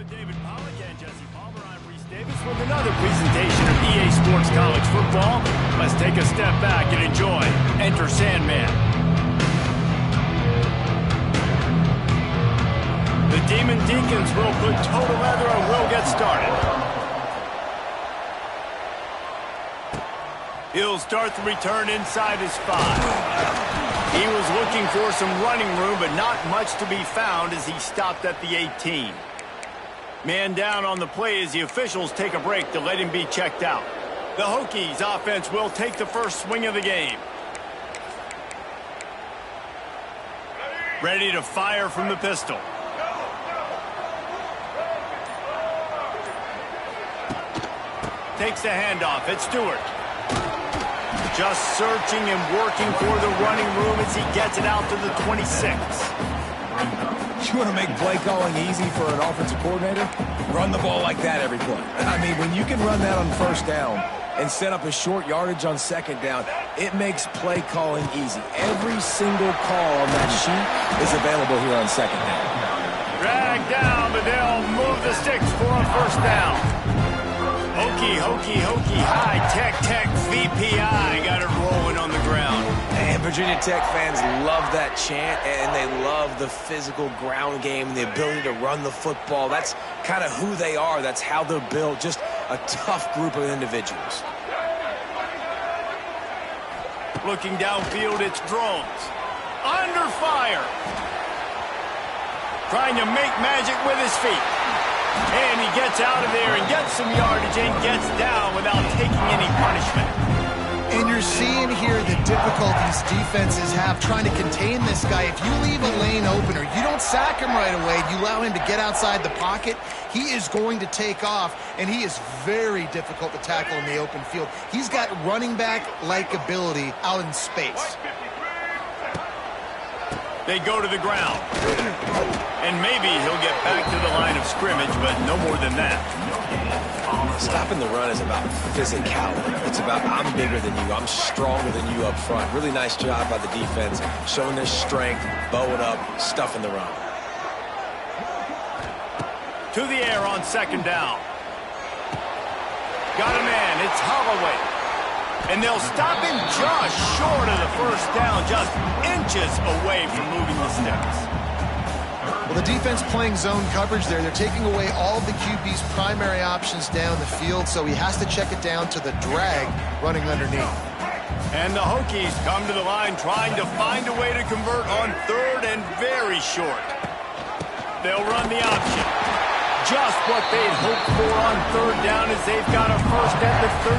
With another presentation of EA Sports College Football, let's take a step back and enjoy Enter Sandman. The Demon Deacons will put toe together and will get started. He'll start the return inside his 5. He was looking for some running room, but not much to be found as he stopped at the 18. Man down on the play as the officials take a break to let him be checked out. The Hokies offense will take the first swing of the game. Ready to fire from the pistol. Takes the handoff. It's Stewart. Just searching and working for the running room as he gets it out to the 26. You want to make play calling easy for an offensive coordinator? Run the ball like that every play. I mean, when you can run that on first down and set up a short yardage on second down, it makes play calling easy. Every single call on that sheet is available here on second down. Drag down, but they'll move the sticks for a first down. Hokey, hokey, hokey, high-tech, VPI got it rolling on the ground. And Virginia Tech fans love that chant, and they love the physical ground game, the ability to run the football. That's kind of who they are. That's how they're built. Just a tough group of individuals. Looking downfield, it's Drones. Under fire. Trying to make magic with his feet. And he gets out of there and gets some yardage and gets down without taking any punishment. And you're seeing here the difficulties defenses have trying to contain this guy. If you leave a lane open or you don't sack him right away, you allow him to get outside the pocket, he is going to take off, and he is very difficult to tackle in the open field. He's got running back-like ability out in space. They go to the ground. And maybe he'll get back to the line of scrimmage, but no more than that. Stopping the run is about physicality. It's about I'm bigger than you. I'm stronger than you up front. Really nice job by the defense, showing their strength, bowing up, stuffing the run. To the air on second down. Got a man. It's Holloway. And they'll stop him just short of the first down, just inches away from moving the sticks. Well, the defense playing zone coverage there. They're taking away all of the QB's primary options down the field, so he has to check it down to the drag running underneath. And the Hokies come to the line trying to find a way to convert on third and very short. They'll run the option. Just what they'd hoped for on third down as they've got a first at the 32.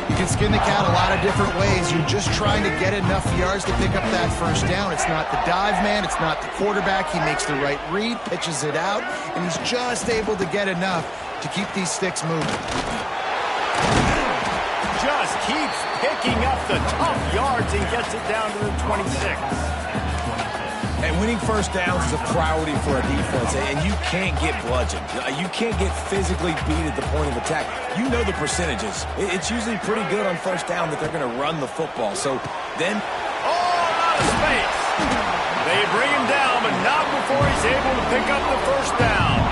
You can skin the cat a lot of different ways. You're just trying to get enough yards to pick up that first down. It's not the dive man. It's not the quarterback. He makes the right read, pitches it out, and he's just able to get enough to keep these sticks moving. Just keeps picking up the tough yards and gets it down to the 26. And winning first downs is a priority for a defense, and you can't get bludgeoned. You can't get physically beat at the point of attack. You know the percentages. It's usually pretty good on first down that they're going to run the football. So then... Oh, out of space. They bring him down, but not before he's able to pick up the first down.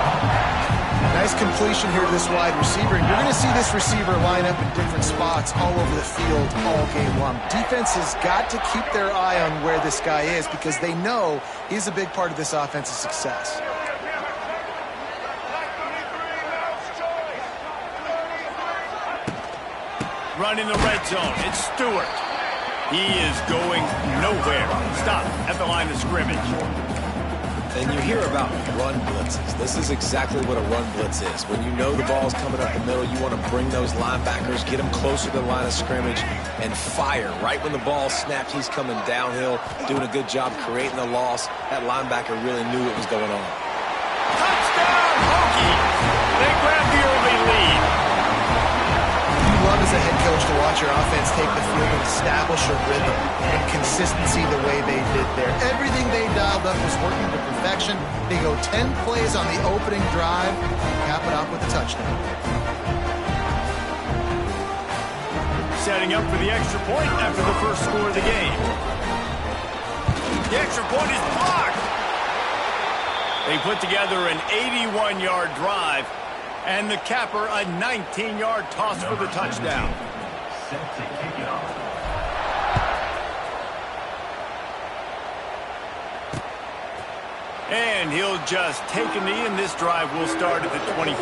Nice completion here to this wide receiver. And you're going to see this receiver line up in different spots all over the field all game long. Defense has got to keep their eye on where this guy is because they know he's a big part of this offense's success. Running the red zone. It's Stewart. He is going nowhere. Stop at the line of scrimmage. And you hear about run blitzes. This is exactly what a run blitz is. When you know the ball's coming up the middle, you want to bring those linebackers, get them closer to the line of scrimmage, and fire. Right when the ball snapped, he's coming downhill, doing a good job creating the loss. That linebacker really knew what was going on. Touchdown, Hokies! They grab the early lead. You love as a head coach to watch your offense take the field and establish a rhythm and consistency the way they did there. Everything they dialed up was working to perfection. They go 10 plays on the opening drive, cap it off with a touchdown. Setting up for the extra point after the first score of the game. The extra point is blocked. They put together an 81-yard drive, and the capper a 19-yard toss for the touchdown. Set to kick it off. And he'll just take a knee, and this drive will start at the 25.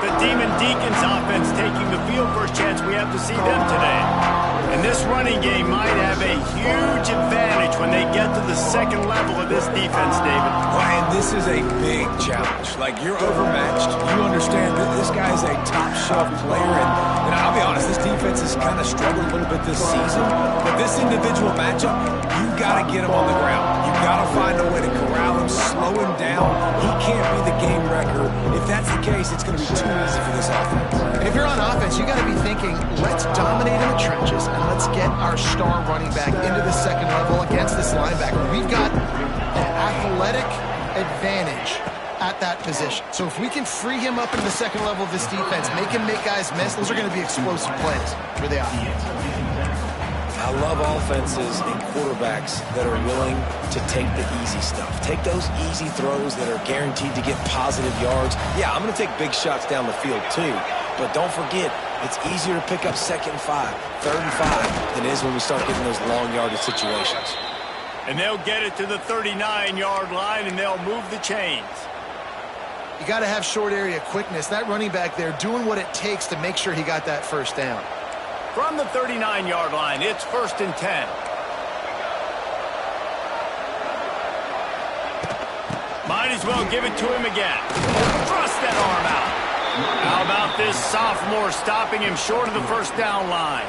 The Demon Deacons offense taking the field for a chance. We have to see them today. And this running game might have a huge advantage when they get to the second level of this defense, David. And this is a big challenge. Like, you're overmatched. You understand that this guy's a top-shelf player. And I'll be honest, this defense has kind of struggled a little bit this season. But this individual matchup, you've got to get him on the ground. You've got to find a way to corral him, slow him down. He can't be the game wrecker. If that's the case, it's going to be too easy for this offense. And if you're on offense, you got to be thinking, let's dominate in the trenches and let's get our star running back into the second level against this linebacker. We've got an athletic advantage at that position. So if we can free him up into the second level of this defense, make him make guys miss, those are going to be explosive plays for the offense. I love offenses and quarterbacks that are willing to take the easy stuff. Take those easy throws that are guaranteed to get positive yards. Yeah, I'm going to take big shots down the field too, but don't forget, it's easier to pick up 2nd and 5, 3rd and 5 than it is when we start getting those long yardage situations. And they'll get it to the 39-yard line, and they'll move the chains. You got to have short area quickness. That running back there doing what it takes to make sure he got that first down. From the 39-yard line, it's 1st and 10. Might as well give it to him again. Thrust that arm out. How about this sophomore stopping him short of the first down line?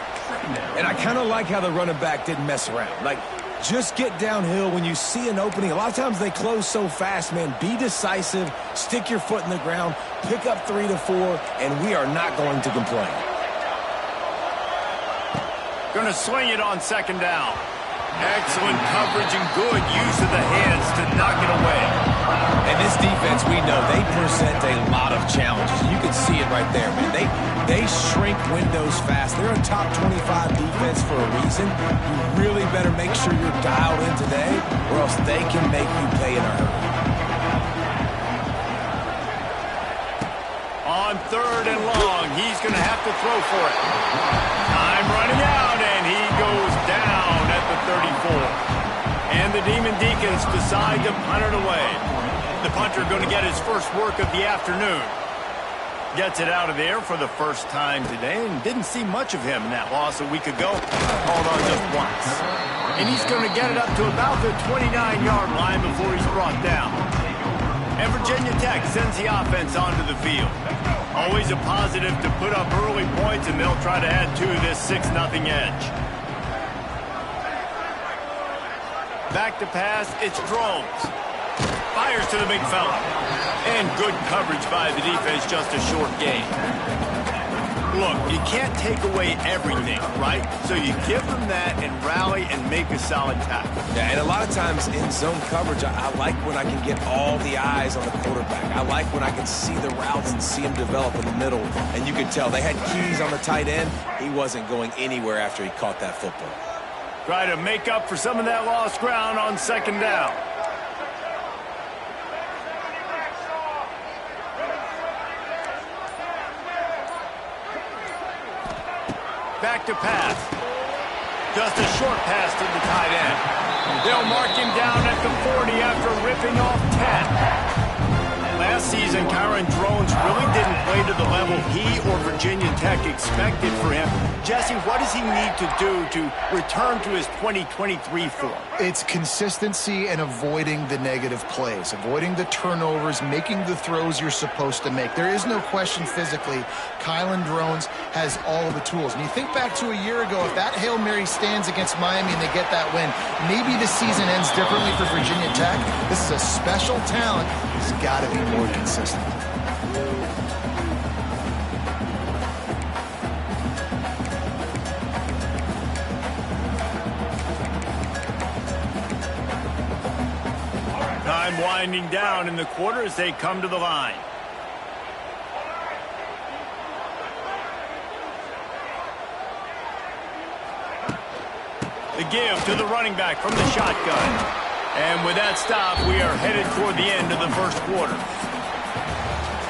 And I kind of like how the running back didn't mess around. Like, just get downhill when you see an opening. A lot of times they close so fast, man. Be decisive, stick your foot in the ground, pick up 3 to 4, and we are not going to complain. Going to swing it on 2nd down. Excellent coverage and good use of the hands to knock it away. And this defense, we know, they present a lot of challenges. You can see it right there, man. They shrink windows fast. They're a top 25 defense for a reason. You really better make sure you're dialed in today, or else they can make you pay in a hurry. On 3rd and long, he's going to have to throw for it. Time running out, and he goes down at the 34. And the Demon Deacons decide to punt it away. The punter going to get his first work of the afternoon. Gets it out of there for the first time today, and didn't see much of him in that loss a week ago. Called on just once. And he's going to get it up to about the 29-yard line before he's brought down. And Virginia Tech sends the offense onto the field. Always a positive to put up early points, and they'll try to add to this 6-0 edge. Back to pass, it's Drones. Fires to the big fella. And good coverage by the defense, just a short gain. Look, you can't take away everything, right? So you give them that and rally and make a solid tackle. Yeah, and a lot of times in zone coverage, I like when I can get all the eyes on the quarterback. I like when I can see the routes and see him develop in the middle. And you could tell they had keys on the tight end. He wasn't going anywhere after he caught that football. Try to make up for some of that lost ground on 2nd down. Back to pass. Just a short pass to the tight end. They'll mark him down at the 40 after ripping off 10. Last season, Kyron Drones really didn't play to the level he or Virginia Tech expected for him. Jesse, what does he need to do to return to his 2023 form? It's consistency and avoiding the negative plays, avoiding the turnovers, making the throws you're supposed to make. There is no question physically, Kyron Drones has all of the tools. And you think back to a year ago, if that Hail Mary stands against Miami and they get that win, maybe the season ends differently for Virginia Tech. This is a special talent. He's got to be more consistent. Time winding down in the quarter as they come to the line. The give to the running back from the shotgun. And with that stop, we are headed toward the end of the first quarter.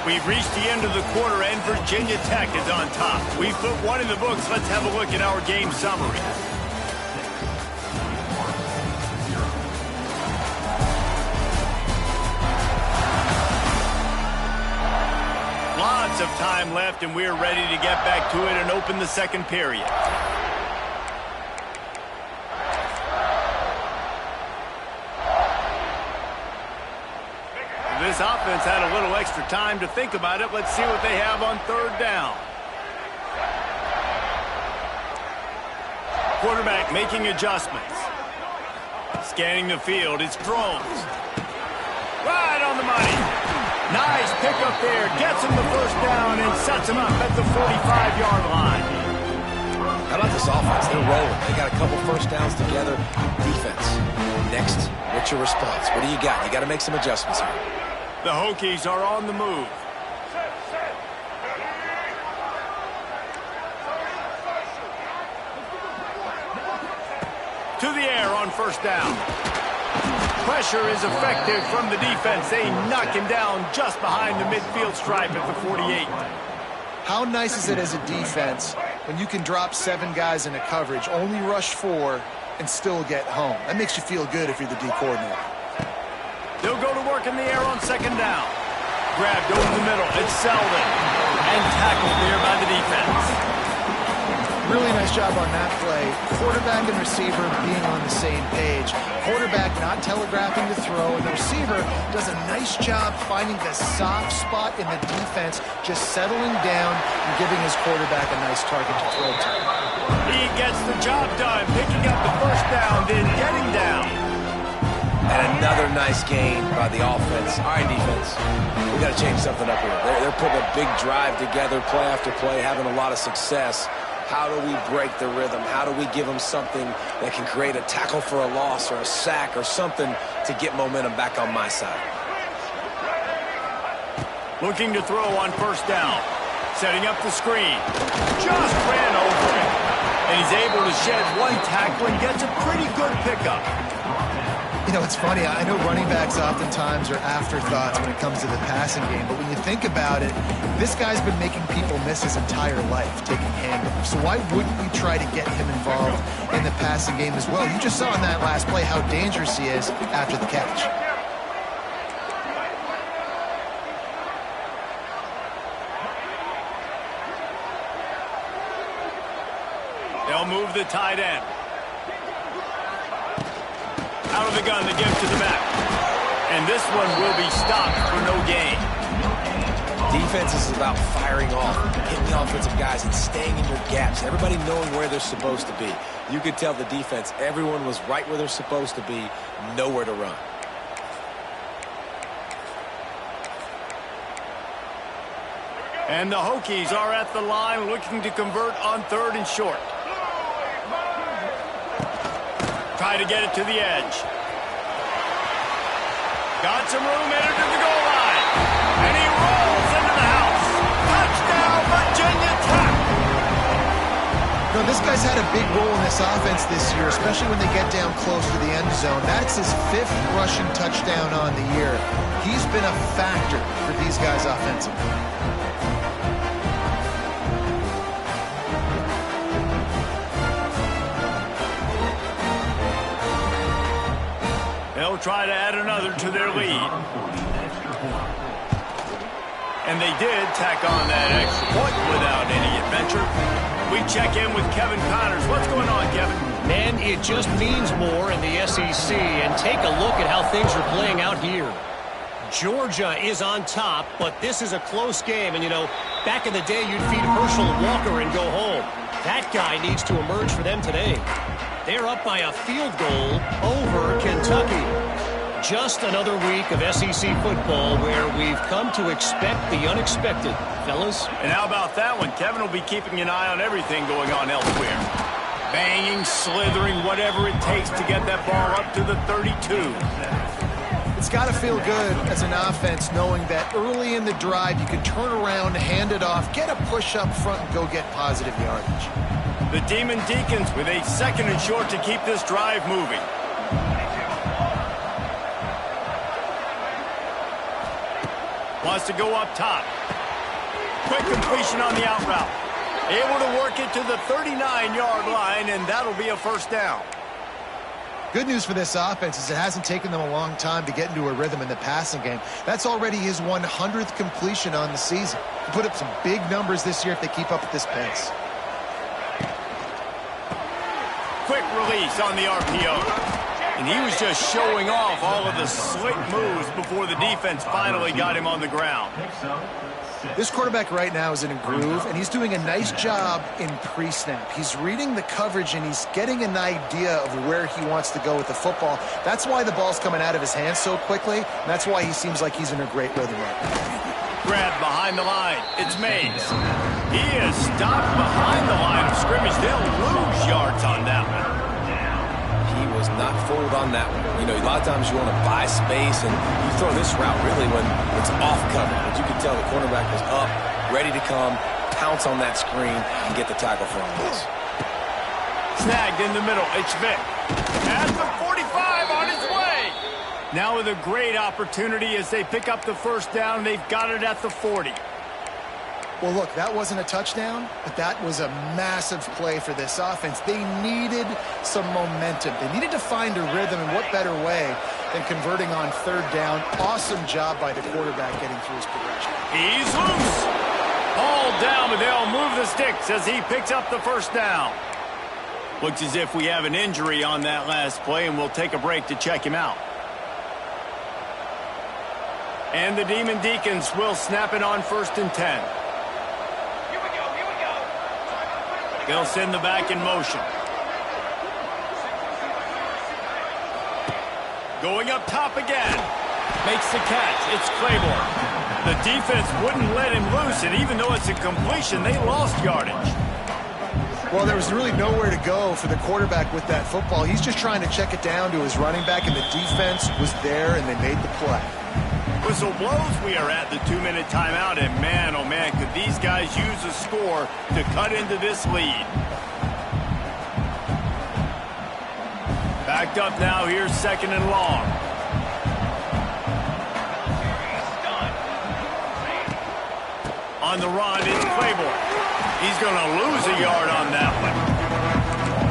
We've reached the end of the quarter, and Virginia Tech is on top. We've put one in the books. Let's have a look at our game summary. Lots of time left, and we're ready to get back to it and open the second period. This offense had a little extra time to think about it. Let's see what they have on third down. Quarterback making adjustments. Scanning the field. It's throws. Right on the money. Nice pickup there. Gets him the first down and sets him up at the 45-yard line. How about this offense? They're rolling. They got a couple first downs together. Defense. Next, what's your response? What do you got? You got to make some adjustments here. The Hokies are on the move. To the air on first down. Pressure is effective from the defense. They knock him down just behind the midfield stripe at the 48. How nice is it as a defense when you can drop 7 guys into coverage, only rush 4, and still get home? That makes you feel good if you're the D coordinator. They'll go to work in the air on second down. Grabbed over the middle. It's Selden. And tackled there by the defense. Really nice job on that play. Quarterback and receiver being on the same page. Quarterback not telegraphing the throw, and the receiver does a nice job finding the soft spot in the defense, just settling down and giving his quarterback a nice target to throw to. He gets the job done, picking up the first down, then getting down. And another nice gain by the offense. All right, defense. We got to change something up here. They're putting a big drive together, play after play, having a lot of success. How do we break the rhythm? How do we give them something that can create a tackle for a loss or a sack or something to get momentum back on my side? Looking to throw on first down. Setting up the screen. Just ran over it. And he's able to shed one tackle and gets a pretty good pickup. You know, it's funny. I know running backs oftentimes are afterthoughts when it comes to the passing game, but when you think about it, this guy's been making people miss his entire life taking handoffs. So why wouldn't you try to get him involved in the passing game as well? You just saw in that last play how dangerous he is after the catch. They'll move the tight end. Out of the gun, they give to the back. And this one will be stopped for no gain. Defense is about firing off, hitting the offensive guys, and staying in your gaps. Everybody knowing where they're supposed to be. You could tell the defense, everyone was right where they're supposed to be, nowhere to run. And the Hokies are at the line looking to convert on third and short. Try to get it to the edge. Got some room, entered to the goal line. And he rolls into the house. Touchdown, Virginia Tech. You know, this guy's had a big role in this offense this year, especially when they get down close to the end zone. That's his 5th rushing touchdown on the year. He's been a factor for these guys offensively. They'll try to add another to their lead. And they did tack on that extra point without any adventure. We check in with Kevin Connors. What's going on, Kevin? Man, it just means more in the SEC. And take a look at how things are playing out here. Georgia is on top, but this is a close game. And, you know, back in the day, you'd feed Herschel Walker and go home. That guy needs to emerge for them today. They're up by a field goal over Kentucky. Just another week of SEC football where we've come to expect the unexpected, fellas. And how about that one? Kevin will be keeping an eye on everything going on elsewhere. Banging, slithering, whatever it takes to get that ball up to the 32. It's got to feel good as an offense knowing that early in the drive you can turn around, hand it off, get a push up front, and go get positive yardage. The Demon Deacons with a second and short to keep this drive moving. Wants to go up top. Quick completion on the out route. Able to work it to the 39-yard line, and that'll be a first down. Good news for this offense is it hasn't taken them a long time to get into a rhythm in the passing game. That's already his 100th completion on the season. He'll put up some big numbers this year if they keep up at this pace. Quick release on the RPO. And he was just showing off all of the slick moves before the defense finally got him on the ground. This quarterback right now is in a groove, and he's doing a nice job in pre-snap. He's reading the coverage, and he's getting an idea of where he wants to go with the football. That's why the ball's coming out of his hands so quickly, and that's why he seems like he's in a great rhythm right now. Grab behind the line. It's Mays. He is stopped behind the line of scrimmage. They'll lose yards on that one. He was not fooled on that one. You know, a lot of times you want to buy space, and you throw this route really when it's off cover. But you can tell the cornerback was up, ready to come, pounce on that screen, and get the tackle from this. Snagged in the middle. It's Vic. At the 45 on his way. Now with a great opportunity as they pick up the first down. They've got it at the 40. Well, look, that wasn't a touchdown, but that was a massive play for this offense. They needed some momentum. They needed to find a rhythm, and what better way than converting on third down. Awesome job by the quarterback getting through his progression. He's loose. All down, but they'll move the sticks as he picks up the first down. Looks as if we have an injury on that last play, and we'll take a break to check him out. And the Demon Deacons will snap it on 1st and 10. They'll send the back in motion. Going up top again. Makes the catch. It's Claiborne. The defense wouldn't let him loose, and even though it's a completion, they lost yardage. Well, there was really nowhere to go for the quarterback with that football. He's just trying to check it down to his running back, and the defense was there, and they made the play. Whistle blows. We are at the 2-minute timeout, and man, oh man, could these guys use a score to cut into this lead. Backed up now. Here's 2nd and long. On the run is Claiborne. He's going to lose a yard on that one.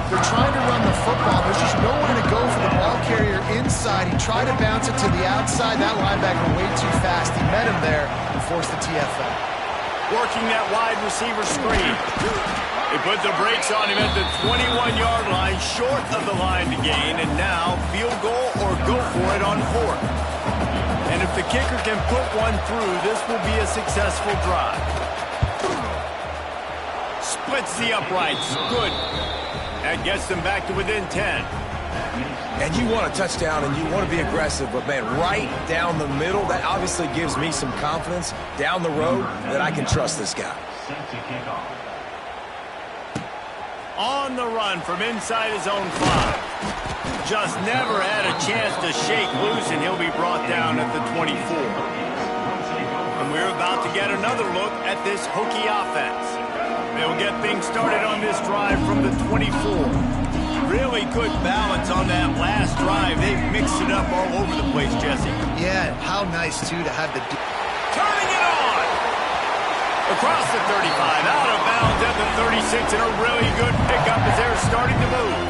They're trying to run the football. There's just nowhere to go for the ball carrier inside. He tried to bounce it to the outside. That linebacker way too fast. He met him there and forced the TFL. Working that wide receiver screen. They put the brakes on him at the 21-yard line, short of the line to gain, and now field goal or go for it on 4th. And if the kicker can put one through, this will be a successful drive. Splits the uprights. Good. That gets them back to within 10. And you want a touchdown, and you want to be aggressive, but, man, right down the middle, that obviously gives me some confidence down the road that I can trust this guy. On the run from inside his own 5. Just never had a chance to shake loose, and he'll be brought down at the 24. And we're about to get another look at this Hokie offense. They'll get things started on this drive from the 24. Really good balance on that last drive. They've mixed it up all over the place, Jesse. Yeah, how nice, too, to have the... Turning it on! Across the 35, out of bounds at the 36, and a really good pickup as they're starting to move.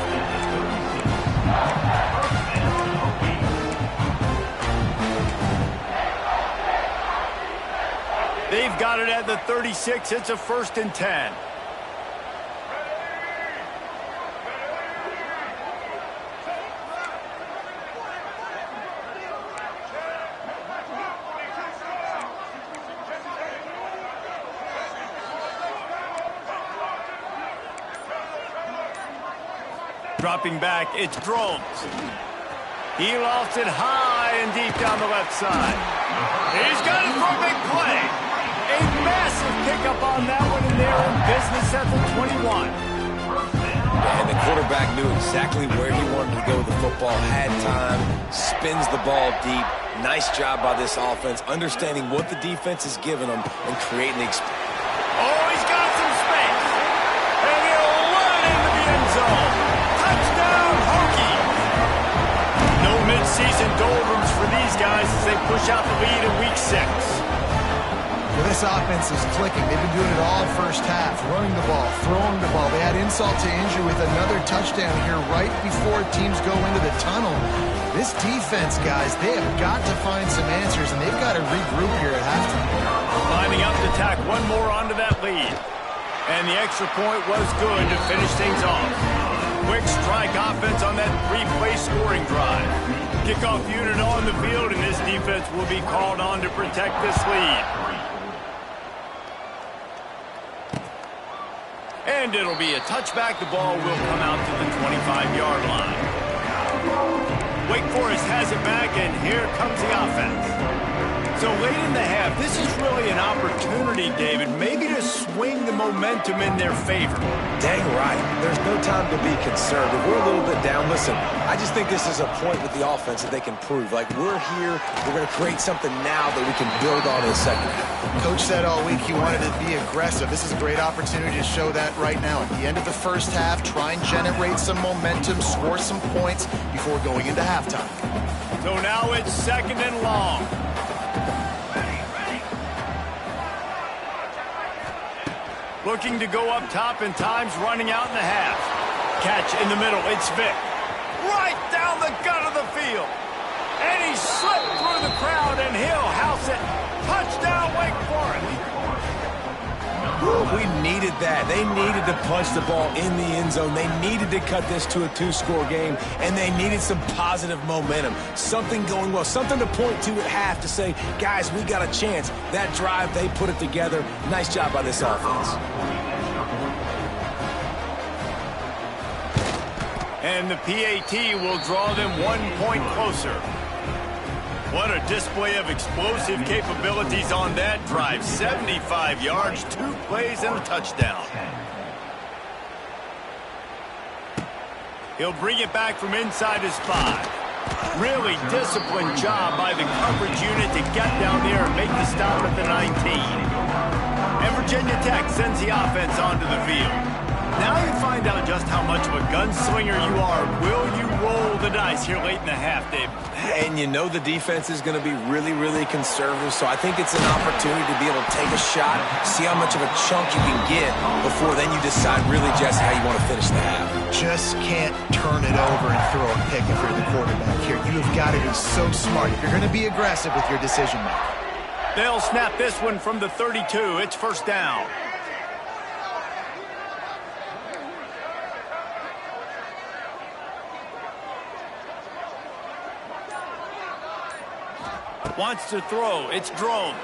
They've got it at the 36. It's a 1st and 10. Dropping back, it's Drones. He lofts it high and deep down the left side. He's got it for a big play. A massive pickup on that one, and they're in business at the 21. And the quarterback knew exactly where he wanted to go with the football, had time, spins the ball deep. Nice job by this offense, understanding what the defense is giving them and creating the experience. Oh, he's got some space. And he'll run into the end zone. Touchdown, Hokie. No midseason doldrums for these guys as they push out the lead in Week 6. This offense is clicking. They've been doing it all first half, running the ball, throwing the ball. They had insult to injury with another touchdown here right before teams go into the tunnel. This defense, guys, they have got to find some answers, and they've got to regroup here at halftime. Lining up to tack one more onto that lead. And the extra point was good to finish things off. Quick strike offense on that three-play scoring drive. Kickoff unit on the field, and this defense will be called on to protect this lead. And it'll be a touchback. The ball will come out to the 25-yard line. Wake Forest has it back, and here comes the offense. So late in the half, this is really an opportunity, David, maybe to swing the momentum in their favor. Dang right. There's no time to be concerned. If we're a little bit down, listen, I just think this is a point with the offense that they can prove. Like, we're here, we're going to create something now that we can build on in the second half. Coach said all week he wanted to be aggressive. This is a great opportunity to show that right now. At the end of the first half, try and generate some momentum, score some points before going into halftime. So now it's second and long. Looking to go up top, and time's running out in the half. Catch in the middle. It's Vick. Right down the gut of the field. And he slipped through the crowd, and he'll house it. Touchdown, Wake Forest. We needed that. They needed to punch the ball in the end zone. They needed to cut this to a two-score game, and they needed some positive momentum. Something going well, something to point to at half to say, guys, we got a chance. That drive, they put it together. Nice job by this offense. And the PAT will draw them 1 point closer. What a display of explosive capabilities on that drive. 75 yards, 2 plays, and a touchdown. He'll bring it back from inside his 5. Really disciplined job by the coverage unit to get down there and make the stop at the 19. And Virginia Tech sends the offense onto the field. Now you find out just how much of a gunslinger you are. Will you roll the dice here late in the half, Dave? And you know the defense is going to be really, really conservative, so I think it's an opportunity to be able to take a shot, see how much of a chunk you can get before then you decide really just how you want to finish the half. Just can't turn it over and throw a pick if you're the quarterback here. You have got to be so smart if you're going to be aggressive with your decision making. They'll snap this one from the 32. It's first down. Wants to throw. It's Drones.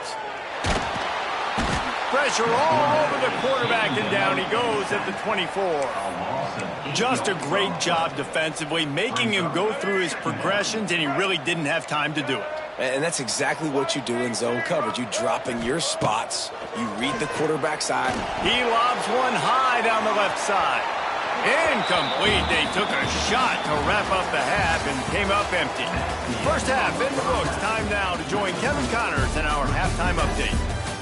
Pressure all over the quarterback, and down he goes at the 24. Just a great job defensively, making him go through his progressions, and he really didn't have time to do it. And that's exactly what you do in zone coverage. You drop in your spots. You read the quarterback's eye. He lobs one high down the left side. Incomplete. They took a shot to wrap up the half and came up empty. First half in the books. Time now to join Kevin Connors in our halftime update.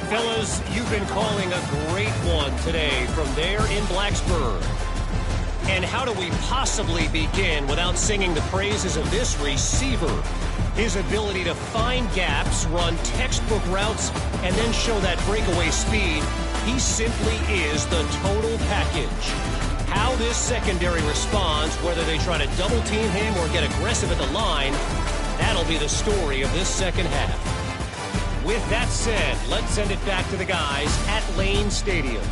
Fellas, you've been calling a great one today from there in Blacksburg. And how do we possibly begin without singing the praises of this receiver? His ability to find gaps, run textbook routes, and then show that breakaway speed. He simply is the total package. How this secondary responds, whether they try to double-team him or get aggressive at the line, that'll be the story of this second half. With that said, let's send it back to the guys at Lane Stadium.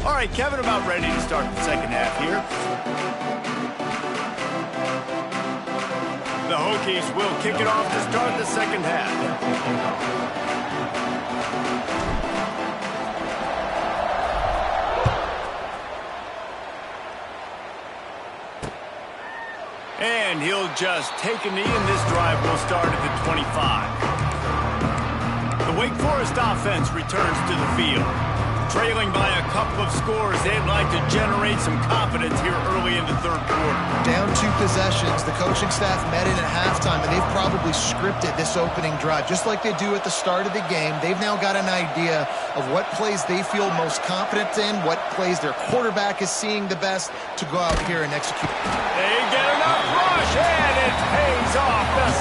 All right, Kevin, about ready to start the second half here. The Hokies will kick it off to start the second half. And he'll just take a knee, and this drive will start at the 25. The Wake Forest offense returns to the field. Trailing by a couple of scores, they'd like to generate some confidence here early in the third quarter. Down 2 possessions, the coaching staff met in at halftime, and they've probably scripted this opening drive. Just like they do at the start of the game, they've now got an idea of what plays they feel most confident in, what plays their quarterback is seeing the best to go out here and execute. They get enough rush, and it pays off. The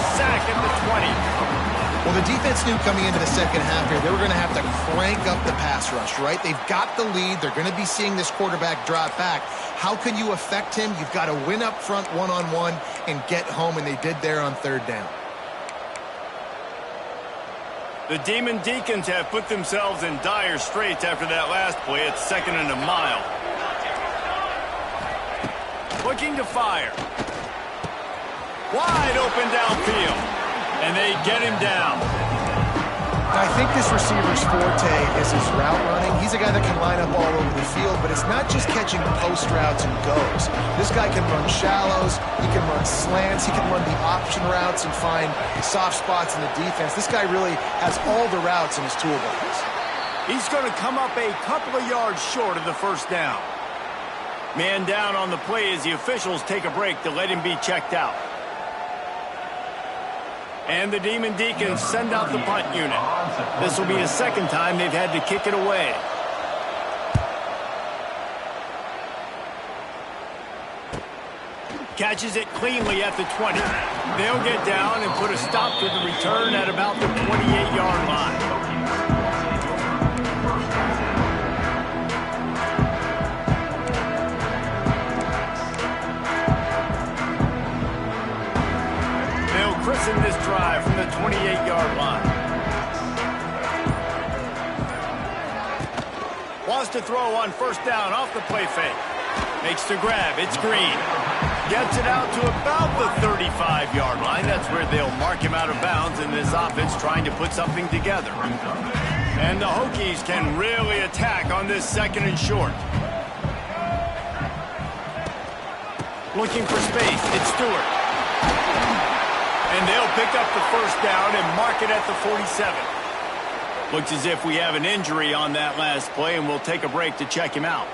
Well, the defense knew coming into the second half here, they were going to have to crank up the pass rush, right? They've got the lead. They're going to be seeing this quarterback drop back. How can you affect him? You've got to win up front one-on-one and get home, and they did there on third down. The Demon Deacons have put themselves in dire straits after that last play. It's 2nd and a mile. Looking to fire. Wide open downfield. And they get him down. I think this receiver's forte is his route running. He's a guy that can line up all over the field, but it's not just catching post routes and goes. This guy can run shallows, he can run slants, he can run the option routes and find soft spots in the defense. This guy really has all the routes in his toolbox. He's going to come up a couple of yards short of the first down. Man down on the play as the officials take a break to let him be checked out. And the Demon Deacons send out the punt unit. This will be the second time they've had to kick it away. Catches it cleanly at the 20. They'll get down and put a stop to the return at about the 28-yard line. Christen this drive from the 28-yard line. Wants to throw on first down off the play fake. Makes the grab. It's Green. Gets it out to about the 35-yard line. That's where they'll mark him out of bounds in this offense trying to put something together. And the Hokies can really attack on this 2nd and short. Looking for space. It's Stewart. And they'll pick up the first down and mark it at the 47. Looks as if we have an injury on that last play, and we'll take a break to check him out.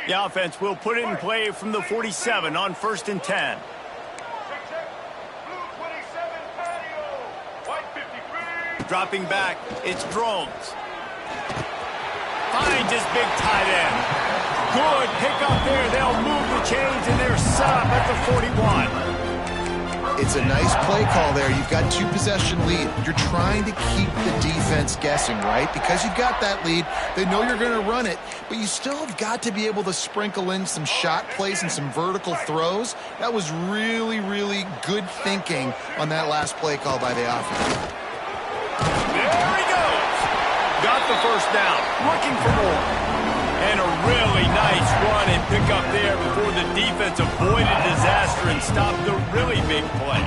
The offense will put it in play from the 47 on 1st and 10. Dropping back, it's Drones. Finds his big tight end. Good pickup there. They'll move the chains, and they're set up at the 41. It's a nice play call there. You've got 2-possession lead. You're trying to keep the defense guessing, right? Because you've got that lead, they know you're going to run it, but you still have got to be able to sprinkle in some shot plays and some vertical throws. That was really, really good thinking on that last play call by the offense. There he goes. Got the first down. Looking for more. And a really nice run and pick up there before the defense avoided disaster and stopped the really big play.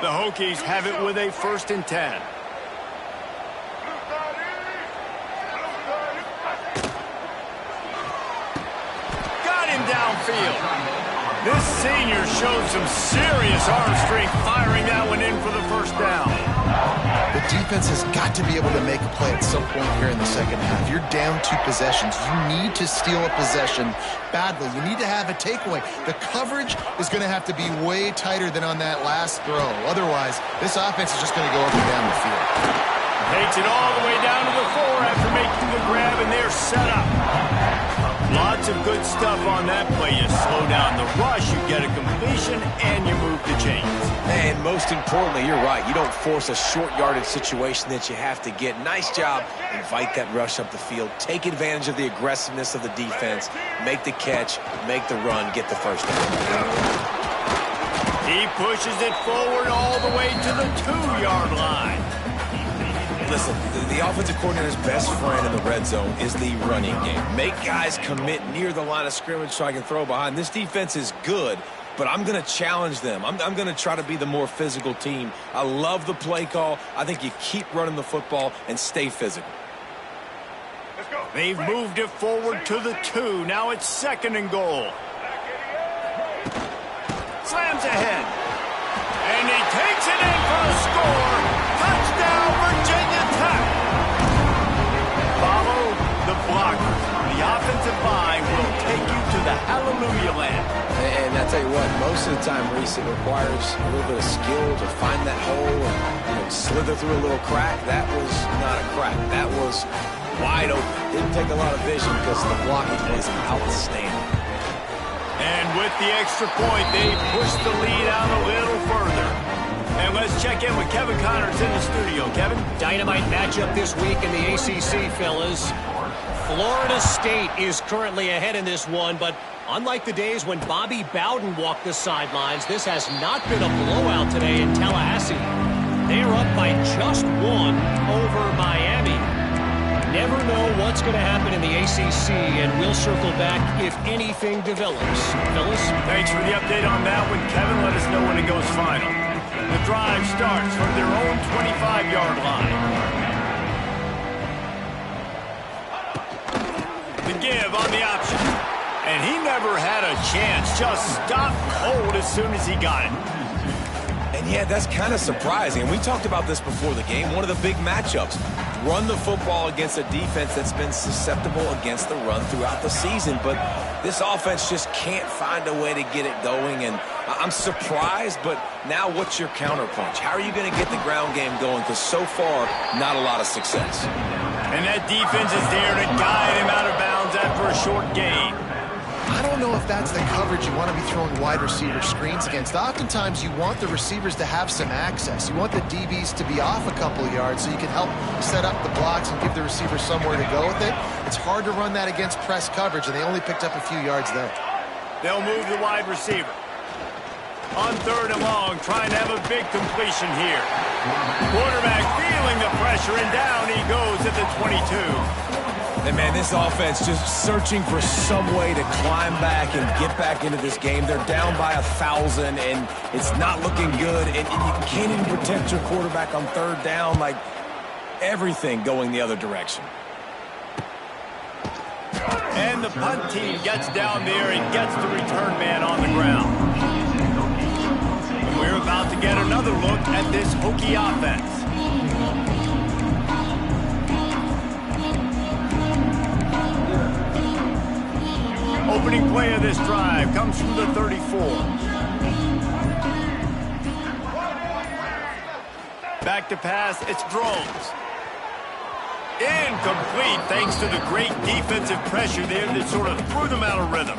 The Hokies have it with a 1st and 10. Got him downfield. This senior showed some serious arm strength firing that one in for the first down. The defense has got to be able to make a play at some point here in the second half. You're down 2 possessions. You need to steal a possession badly. You need to have a takeaway. The coverage is going to have to be way tighter than on that last throw. Otherwise, this offense is just going to go up and down the field. Takes it all the way down to the 4 after making the grab, and they're set up. Lots of good stuff on that play. You slow down the rush, you get a completion, and you move the chains. And most importantly, you're right. You don't force a short yardage situation that you have to get. Nice job. Invite that rush up the field. Take advantage of the aggressiveness of the defense. Make the catch, make the run, get the first down. He pushes it forward all the way to the 2-yard line. Listen, the offensive coordinator's best friend in the red zone is the running game. Make guys commit near the line of scrimmage so I can throw behind. This defense is good, but I'm going to challenge them. I'm going to try to be the more physical team. I love the play call. I think you keep running the football and stay physical. They've moved it forward to the 2. Now it's 2nd and goal. Slams ahead. And he takes it in for a score. Touchdown, Virginia Tech. Follow the blockers. The offensive line will take you to the hallelujah land. And I tell you what, most of the time, Reese, it requires a little bit of skill to find that hole and slither through a little crack. That was not a crack. That was wide open. Didn't take a lot of vision because the blocking was outstanding. And with the extra point, they push the lead out a little further. And let's check in with Kevin Connors in the studio. Kevin? Dynamite matchup this week in the ACC, fellas. Florida State is currently ahead in this one, but unlike the days when Bobby Bowden walked the sidelines, this has not been a blowout today in Tallahassee. They are up by just 1 over Miami. Never know what's going to happen in the ACC, and we'll circle back if anything develops. Fellas? Thanks for the update on that one, Kevin. Let us know when it goes final. The drive starts from their own 25-yard line. The give on the option. And he never had a chance. Just stopped cold as soon as he got it. And yeah, that's kind of surprising. And we talked about this before the game. One of the big matchups. Run the football against a defense that's been susceptible against the run throughout the season. But this offense just can't find a way to get it going. And I'm surprised, but now what's your counterpunch? How are you going to get the ground game going? Because so far, not a lot of success. And that defense is there to guide him out of bounds after a short gain. I don't know if that's the coverage you want to be throwing wide receiver screens against. Oftentimes, you want the receivers to have some access. You want the DBs to be off a couple of yards so you can help set up the blocks and give the receiver somewhere to go with it. It's hard to run that against press coverage, and they only picked up a few yards there. They'll move the wide receiver. On 3rd and long, trying to have a big completion here. Quarterback feeling the pressure, and down he goes at the 22. And man, this offense just searching for some way to climb back and get back into this game. They're down by 1,000, and it's not looking good. And you can't even protect your quarterback on 3rd down. Like, everything going the other direction. And the punt team gets down there and gets the return man on the ground. And we're about to get another look at this Hokie offense. Opening play of this drive comes from the 34. Back to pass, it's Drones. Incomplete thanks to the great defensive pressure there that sort of threw them out of rhythm.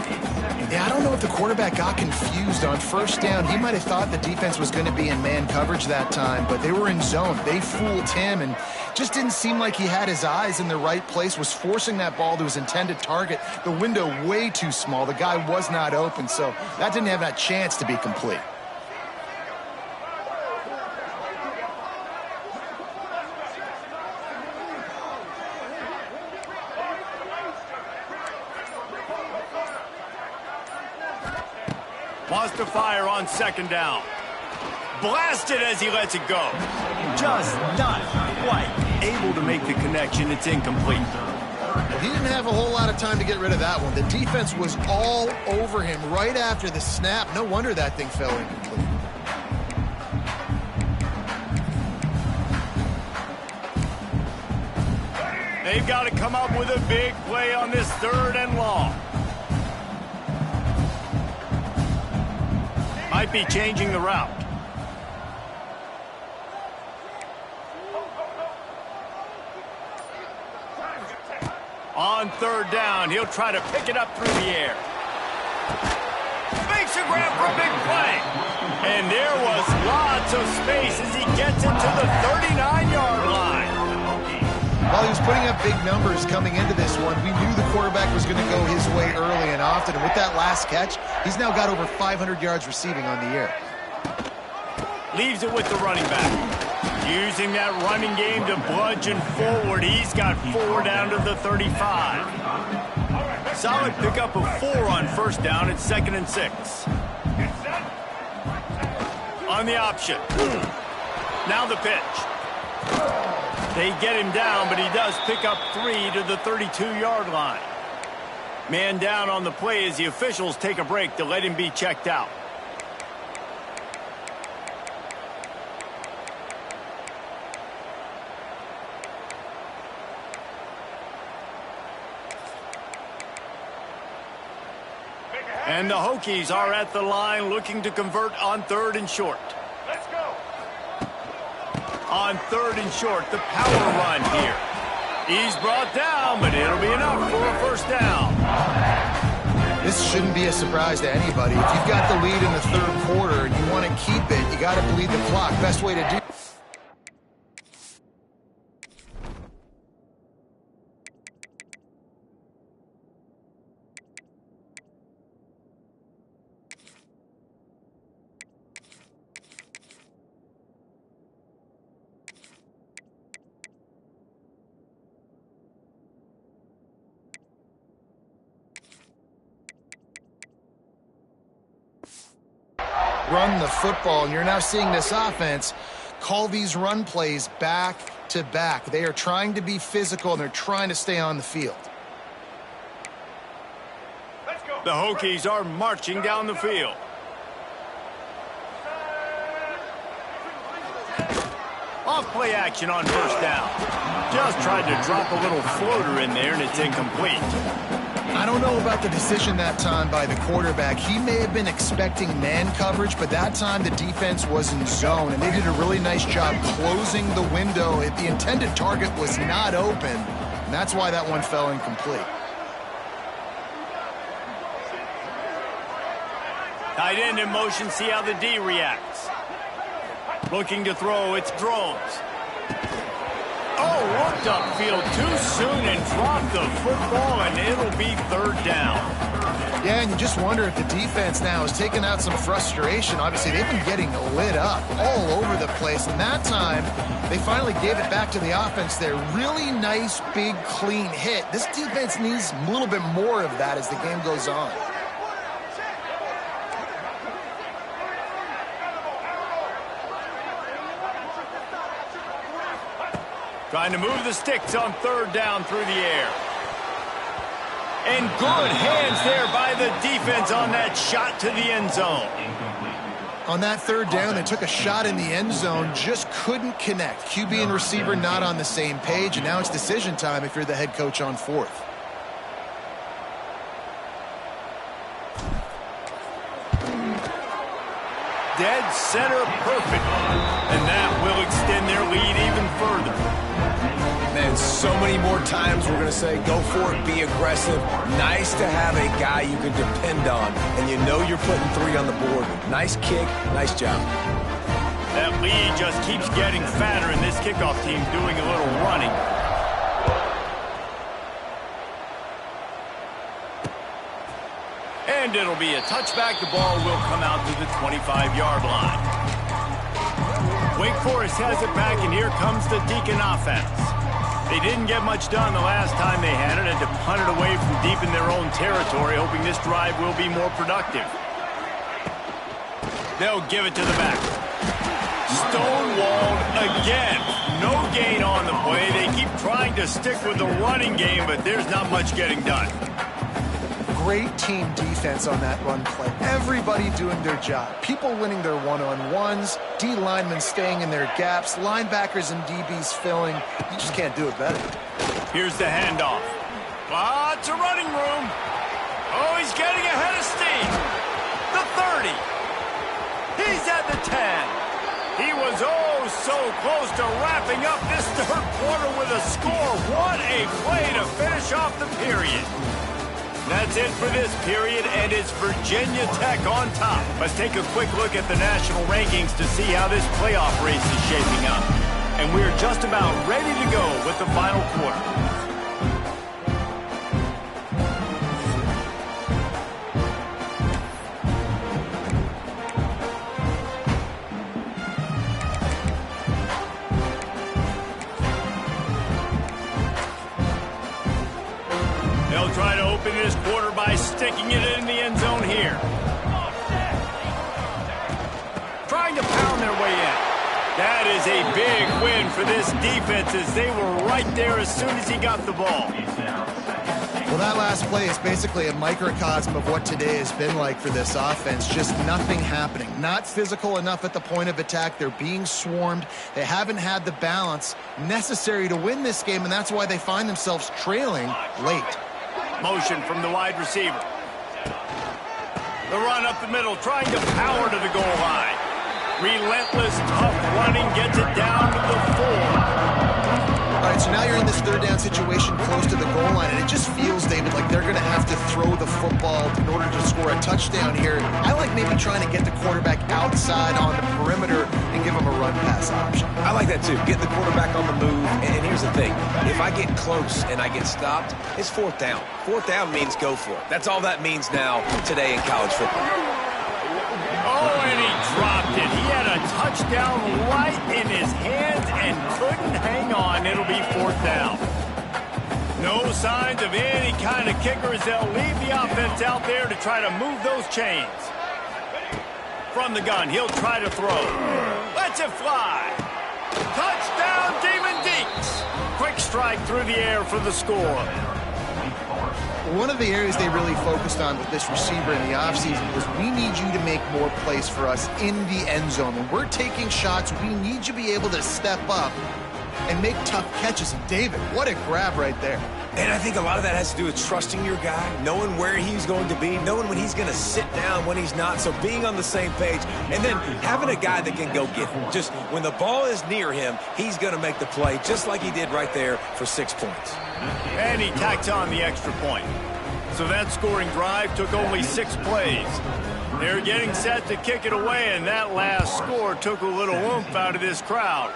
Yeah, I don't know if the quarterback got confused on 1st down. He might have thought the defense was going to be in man coverage that time, but they were in zone. They fooled him and just didn't seem like he had his eyes in the right place, was forcing that ball to his intended target. The window way too small. The guy was not open, so that didn't have that chance to be complete. Wants to fire on 2nd down. Blasted as he lets it go. Just not quite able to make the connection. It's incomplete. He didn't have a whole lot of time to get rid of that one. The defense was all over him right after the snap. No wonder that thing fell incomplete. They've got to come up with a big play on this 3rd and long. Might be changing the route. On 3rd down, he'll try to pick it up through the air. Makes a grab for a big play. And there was lots of space as he gets it to the 39-yard line. While he was putting up big numbers coming into this one, we knew the quarterback was going to go his way early and often. And with that last catch, he's now got over 500 yards receiving on the year. Leaves it with the running back. Using that running game to bludgeon forward. He's got 4 down to the 35. Solid pickup of 4 on first down. It's 2nd and 6. On the option. Now the pitch. They get him down, but he does pick up 3 to the 32-yard line. Man down on the play as the officials take a break to let him be checked out. And the Hokies are at the line looking to convert on 3rd and short. Let's go. On 3rd and short, the power run here. He's brought down, but it'll be enough for a first down. This shouldn't be a surprise to anybody. If you've got the lead in the 3rd quarter and you want to keep it, you got to bleed the clock. Best way to do run the football, and you're now seeing this offense call these run plays back to back. They are trying to be physical, and they're trying to stay on the field. The Hokies are marching down the field. Off play action on first down. Just tried to drop a little floater in there, and it's incomplete. I don't know about the decision that time by the quarterback. He may have been expecting man coverage, but that time the defense was in zone, and they did a really nice job closing the window. The intended target was not open, and that's why that one fell incomplete. Tight end in motion, see how the D reacts. Looking to throw, it's Drones. Oh, worked upfield too soon and dropped the football, and it'll be 3rd down. Yeah, and you just wonder if the defense now has taken out some frustration. Obviously, they've been getting lit up all over the place, and that time they finally gave it back to the offense there. Really nice, big, clean hit. This defense needs a little bit more of that as the game goes on. Trying to move the sticks on 3rd down through the air. And good hands there by the defense on that shot to the end zone. On that 3rd down, they took a shot in the end zone, just couldn't connect. QB and receiver not on the same page, and now it's decision time if you're the head coach on 4th. Dead center perfect. And that will extend their lead even further. Man, so many more times we're going to say, go for it, be aggressive. Nice to have a guy you can depend on, and you know you're putting 3 on the board. Nice kick, nice job. That lead just keeps getting fatter, and this kickoff team doing a little running. And it'll be a touchback. The ball will come out to the 25-yard line. Wake Forest has it back, and here comes the Deacon offense. They didn't get much done the last time they had it, and to punt it away from deep in their own territory, hoping this drive will be more productive. They'll give it to the back. Stonewalled again. No gain on the play. They keep trying to stick with the running game, but there's not much getting done. Great team defense on that run play. Everybody doing their job. People winning their one-on-ones, D linemen staying in their gaps, linebackers and DBs filling. You just can't do it better. Here's the handoff. Lots of running room. Oh, he's getting ahead of steam. The 30. He's at the 10. He was oh so close to wrapping up this 3rd quarter with a score. What a play to finish off the period. That's it for this period, and it's Virginia Tech on top. Let's take a quick look at the national rankings to see how this playoff race is shaping up. And we're just about ready to go with the final quarter. try to open his quarter by sticking it in the end zone here. Trying to pound their way in. That is a big win for this defense as they were right there as soon as he got the ball. Well, that last play is basically a microcosm of what today has been like for this offense. Just nothing happening. Not physical enough at the point of attack. They're being swarmed. They haven't had the balance necessary to win this game, and that's why they find themselves trailing late. Motion from the wide receiver. The run up the middle, trying to power to the goal line. Relentless, tough running, gets it down to the 4. All right, so now you're in this third down situation close to the goal line, and it just feels, David, like they're going to have to throw the football in order to score a touchdown here. I like maybe trying to get the quarterback outside on the perimeter and give him a run-pass option. I like that too. Get the quarterback on the move. And here's the thing. If I get close and I get stopped, it's fourth down. Fourth down means go for it. That's all that means now today in college football. Oh, and he dropped it. He had a touchdown right in his hands and couldn't hang on. It'll be fourth down. No signs of any kind of kicker as they'll leave the offense out there to try to move those chains. From the gun, he'll try to throw. Lets it fly. Touchdown, Demon Deeks. Quick strike through the air for the score. One of the areas they really focused on with this receiver in the offseason was we need you to make more plays for us in the end zone. When we're taking shots, we need you to be able to step up and make tough catches. And David, what a grab right there. And I think a lot of that has to do with trusting your guy, knowing where he's going to be, knowing when he's going to sit down, when he's not. So being on the same page, and then having a guy that can go get him. Just when the ball is near him, he's going to make the play, just like he did right there for 6 points. And he tacks on the extra point. So that scoring drive took only 6 plays. They're getting set to kick it away, and that last score took a little oomph out of this crowd.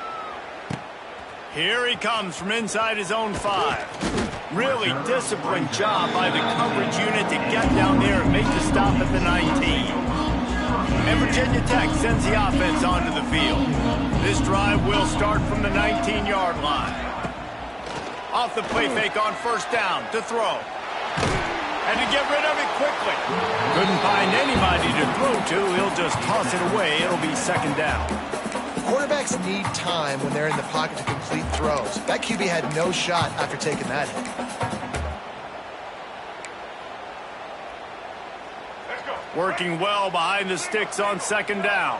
Here he comes from inside his own 5. Really disciplined job by the coverage unit to get down there and make the stop at the 19. And Virginia Tech sends the offense onto the field. This drive will start from the 19-yard line. Off the play fake on first down to throw. And to get rid of it quickly. Couldn't find anybody to throw to. He'll just toss it away. It'll be second down. Quarterbacks need time when they're in the pocket to complete throws. That QB had no shot after taking that hit. Working well behind the sticks on second down.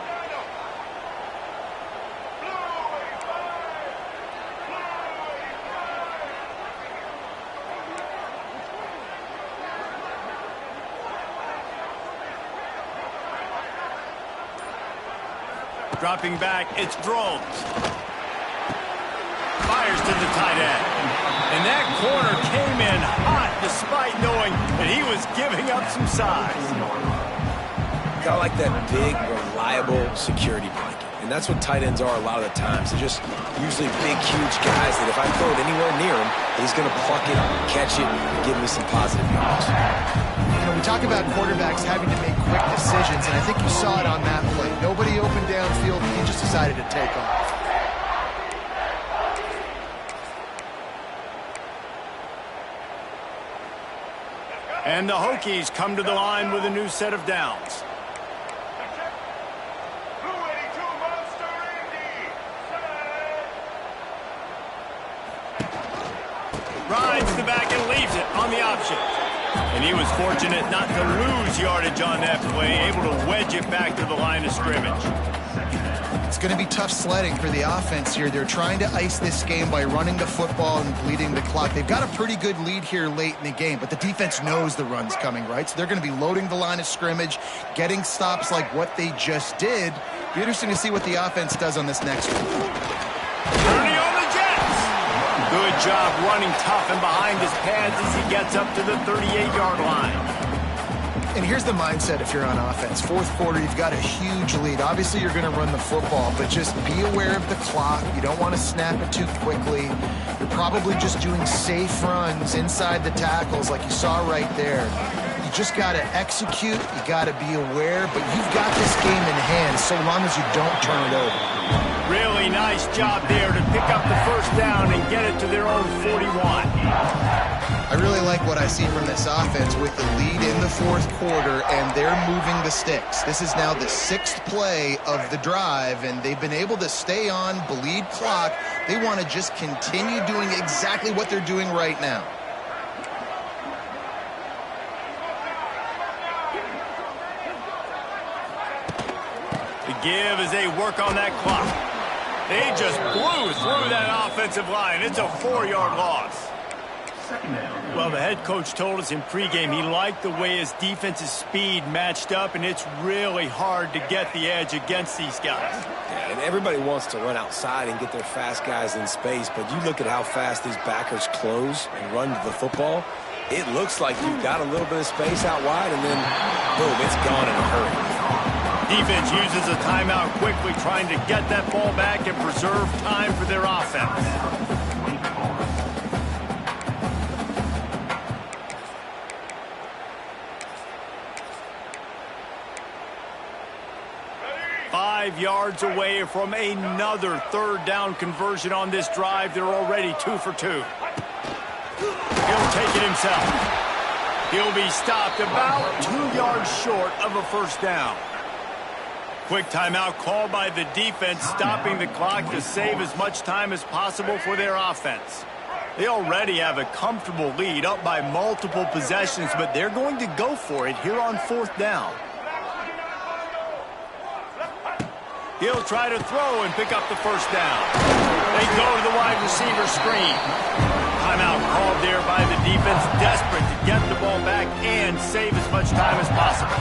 Dropping back, it's Drones. Fires to the tight end. And that corner came in hot despite knowing that he was giving up some size. Kind of like that big, reliable security blanket. And that's what tight ends are a lot of the times. They're just usually big, huge guys that if I throw it anywhere near him, he's going to pluck it, catch it, and give me some positive yards. You know, we talk about quarterbacks having to make quick decisions, and I think you saw it on that play. Nobody opened downfield, he just decided to take off. And the Hokies come to the line with a new set of downs. Rides the back and leaves it on the option. And he was fortunate not to lose yardage on that play, able to wedge it back to the line of scrimmage. It's going to be tough sledding for the offense here. They're trying to ice this game by running the football and bleeding the clock. They've got a pretty good lead here late in the game, but the defense knows the run's coming, right? So they're going to be loading the line of scrimmage, getting stops like what they just did. Be interesting to see what the offense does on this next one. Turning on the Jets. Good job running tough and behind his pads as he gets up to the 38-yard line. And here's the mindset if you're on offense. Fourth quarter, you've got a huge lead. Obviously, you're going to run the football, but just be aware of the clock. You don't want to snap it too quickly. You're probably just doing safe runs inside the tackles like you saw right there. You just got to execute. You got to be aware, but you've got this game in hand so long as you don't turn it over. Really nice job there to pick up the first down and get it to their own 41. I really like what I see from this offense with the lead in the fourth quarter, and they're moving the sticks. This is now the 6th play of the drive, and they've been able to stay on, bleed clock. They want to just continue doing exactly what they're doing right now. The give as they work on that clock. They just blew through that offensive line. It's a 4-yard loss. Well, the head coach told us in pregame he liked the way his defense's speed matched up, and it's really hard to get the edge against these guys. Yeah, and everybody wants to run outside and get their fast guys in space, but you look at how fast these backers close and run to the football, it looks like you've got a little bit of space out wide, and then, boom, it's gone in a hurry. Defense uses a timeout quickly, trying to get that ball back and preserve time for their offense. Yards away from another third down conversion on this drive. They're already 2 for 2. He'll take it himself. He'll be stopped about 2 yards short of a first down. Quick timeout called by the defense, stopping the clock to save as much time as possible for their offense. They already have a comfortable lead, up by multiple possessions, but they're going to go for it here on 4th down. He'll try to throw and pick up the first down. They go to the wide receiver screen. Timeout called there by the defense, desperate to get the ball back and save as much time as possible.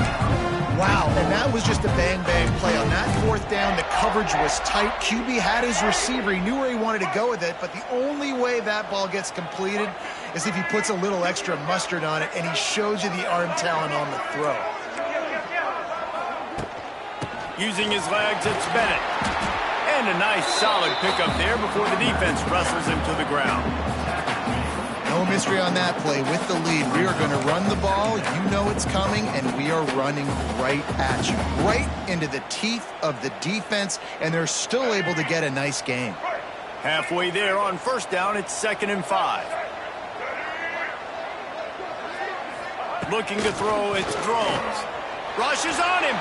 Wow, and that was just a bang-bang play. On that 4th down, the coverage was tight. QB had his receiver. He knew where he wanted to go with it, but the only way that ball gets completed is if he puts a little extra mustard on it, and he shows you the arm talent on the throw. Using his legs, it's Bennett. And a nice solid pickup there before the defense wrestles him to the ground. No mystery on that play. With the lead, we are going to run the ball. You know it's coming, and we are running right at you. Right into the teeth of the defense, and they're still able to get a nice gain. Halfway there on first down, it's 2nd and 5. Looking to throw, it's Drones. Rushes on him.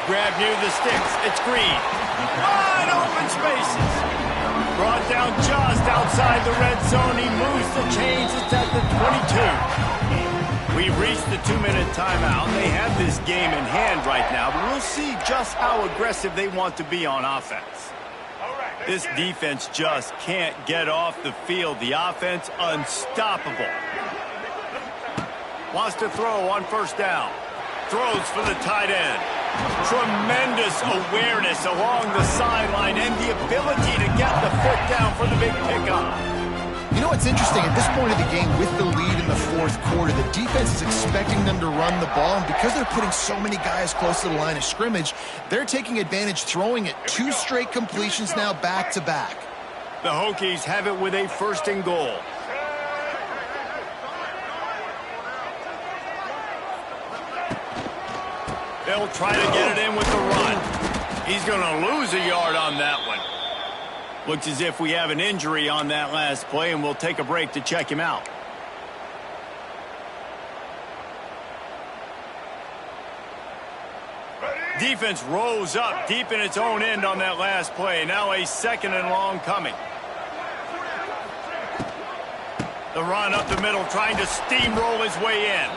Grab near the sticks. It's Green. Wide open spaces. Brought down just outside the red zone. He moves the chains. It's at the 22. We've reached the 2-minute timeout. They have this game in hand right now, but we'll see just how aggressive they want to be on offense. This defense just can't get off the field. The offense unstoppable. Wants to throw on first down. Throws for the tight end. Tremendous awareness along the sideline and the ability to get the foot down for the big pickup. You know what's interesting? At this point of the game, with the lead in the 4th quarter, the defense is expecting them to run the ball, and because they're putting so many guys close to the line of scrimmage, they're taking advantage, throwing it 2 straight completions now back-to-back. The Hokies have it with a 1st and goal. They'll try to get it in with the run. He's going to lose a yard on that one. Looks as if we have an injury on that last play, and we'll take a break to check him out. Defense rose up deep in its own end on that last play. Now a 2nd and long coming. The run up the middle, trying to steamroll his way in.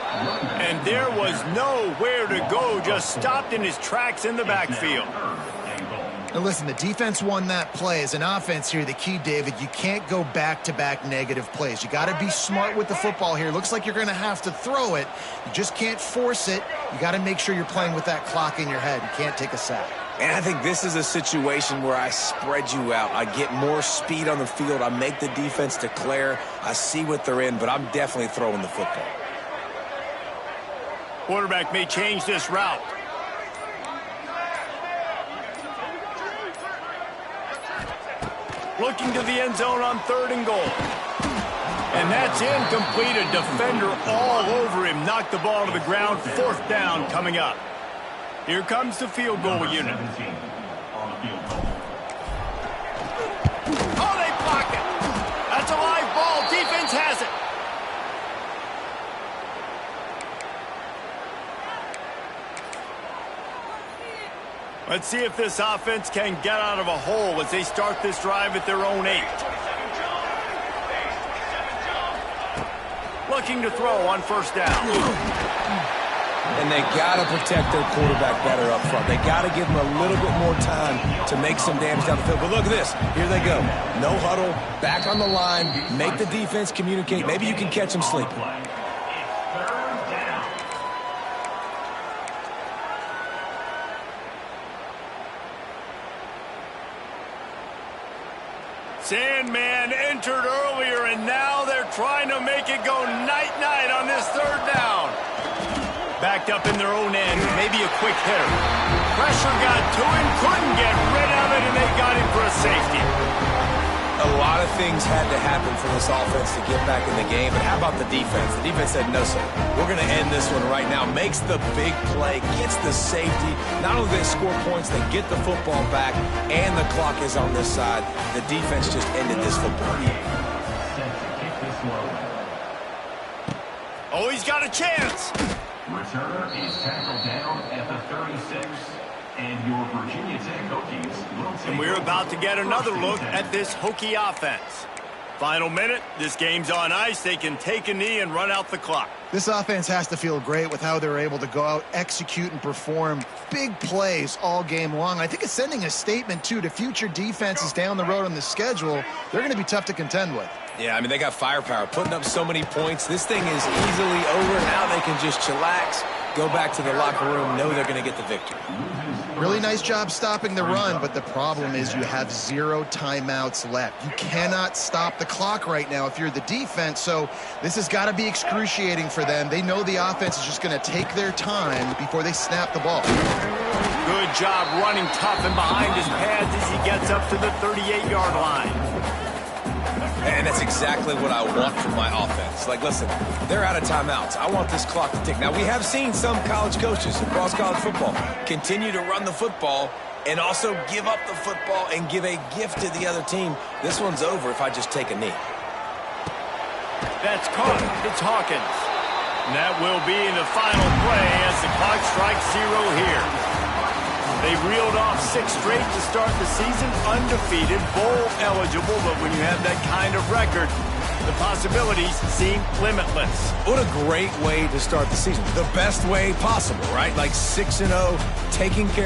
And there was nowhere to go, just stopped in his tracks in the backfield. Now listen, the defense won that play. As an offense here, the key, David, you can't go back-to-back negative plays. You got to be smart with the football here. Looks like you're going to have to throw it. You just can't force it. You got to make sure you're playing with that clock in your head. You can't take a sack. And I think this is a situation where I spread you out. I get more speed on the field. I make the defense declare. I see what they're in, but I'm definitely throwing the football. Quarterback may change this route. Looking to the end zone on 3rd and goal. And that's incomplete. A defender all over him. Knocked the ball to the ground. 4th down coming up. Here comes the field goal unit. Oh, they block it. That's a live ball. Defense has it. Let's see if this offense can get out of a hole as they start this drive at their own 8. Looking to throw on first down. And they got to protect their quarterback better up front. They got to give him a little bit more time to make some damage down the field. But look at this. Here they go. No huddle, back on the line, make the defense communicate. Maybe you can catch them sleeping. Sandman entered earlier, and now they're trying to make it go night-night on this third down. Backed up in their own end, maybe a quick hitter. Pressure got to him, couldn't get rid of it, and they got him for a safety. A lot of things had to happen for this offense to get back in the game, but how about the defense? The defense said, no, sir. We're going to end this one right now. Makes the big play, gets the safety. Not only do they score points, they get the football back, and the clock is on this side. The defense just ended this football game. Oh, he's got a chance. Returner is tackled down at the 36. And your Virginia Tech Hokies will take. And we're about to get another look at this Hokie offense. Final minute, this game's on ice. They can take a knee and run out the clock. This offense has to feel great with how they're able to go out, execute, and perform big plays all game long. I think it's sending a statement, too, to future defenses down the road on the schedule. They're going to be tough to contend with. Yeah, I mean, they got firepower, putting up so many points. This thing is easily over. Now they can just chillax, go back to the locker room, know they're going to get the victory. Really nice job stopping the run, but the problem is you have 0 timeouts left. You cannot stop the clock right now if you're the defense, so this has got to be excruciating for them. They know the offense is just going to take their time before they snap the ball. Good job running tough and behind his pads as he gets up to the 38-yard line. And that's exactly what I want from my offense. Like, listen, they're out of timeouts. I want this clock to tick. Now, we have seen some college coaches across college football continue to run the football and also give up the football and give a gift to the other team. This one's over if I just take a knee. That's caught. It's Hawkins. And that will be the final play as the clock strikes 0 here. They reeled off 6 straight to start the season, undefeated, bowl eligible, but when you have that kind of record, the possibilities seem limitless. What a great way to start the season. The best way possible, right? Like 6-0, taking care